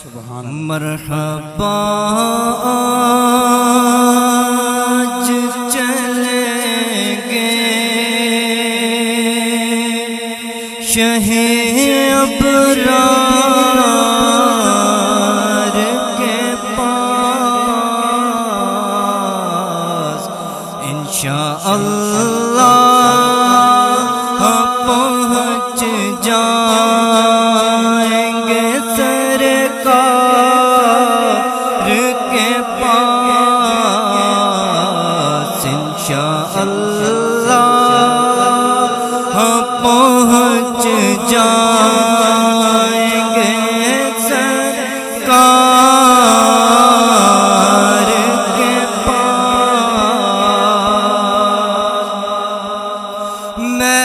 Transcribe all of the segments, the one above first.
مرحبا آج چلیں گے شہ ابرار کے پاس انشاءاللہ پہنچ جائیں گے سرکار کے پاس انشاءاللہ پہنچ جائیں گے سرکار کے پاس میں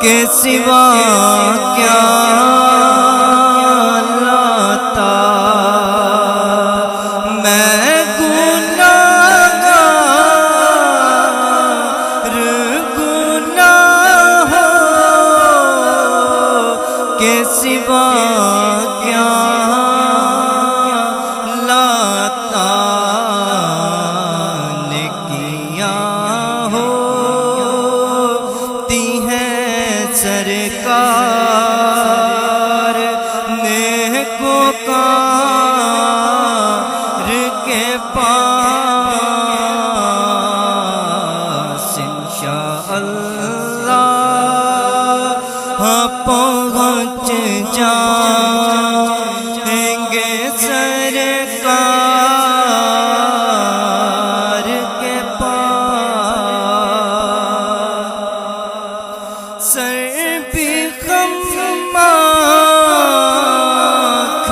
کے سوا کیا لاتا میں گناہگار کے سوا کیا لاتا نیکیاں ہوتی ہیں سرکار نیکوکار کے پاس انشاءاللہ پہنچ جائیں گے سرکار کے پاس سر بھی خم آنکھ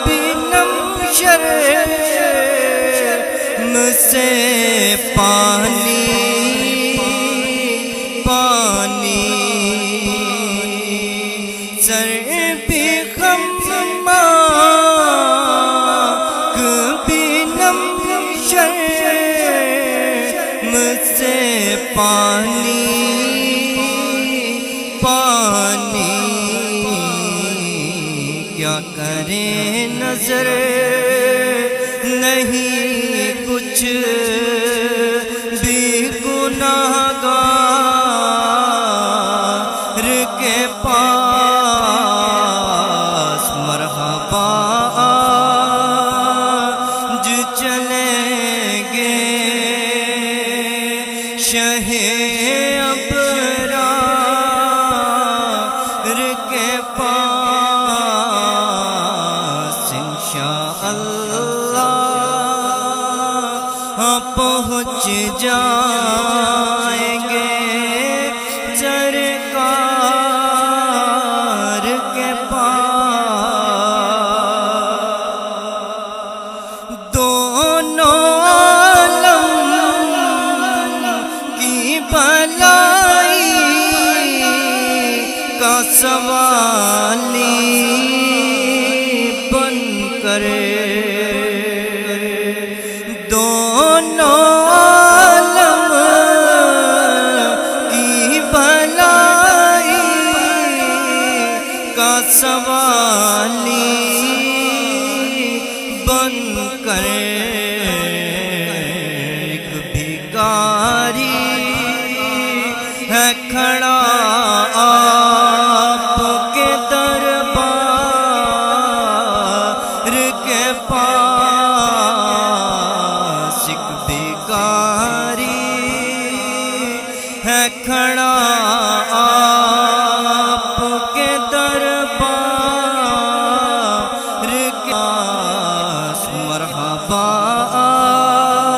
بھی نم شرم سے پانی پانی سر بھی خم آنکھ بھی نم شرم سے پانی پانی کیا کریں نظر نہیں کچھ بھی گناہگار کے پاس مرحبا آج چلیں گے شہ ابرار کے پاس انشاءاللہ پہنچ جائیں گے سرکار کے پاس دونوں عالم کی بھلائی کا سوالی بن کر دونوں عالم کی بھلائی کا سوالی بن کر ایک بھکاری ہے کھڑا آپ کے دربار کے پاس ایک بھکاری ہے کھڑا آپ کے دربار کے پاس مرحبا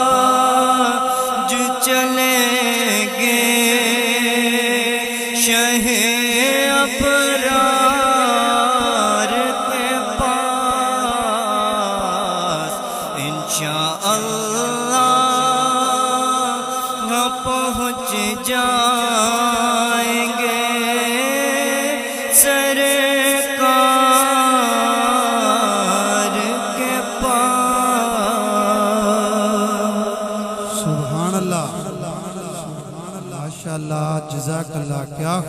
آج چلیں گے شہ ابرار کے پاس انشاءاللہ پہنچ جائیں گے سرکار کے پاس سبحان اللہ ماشاءاللہ جزاک اللہ کیا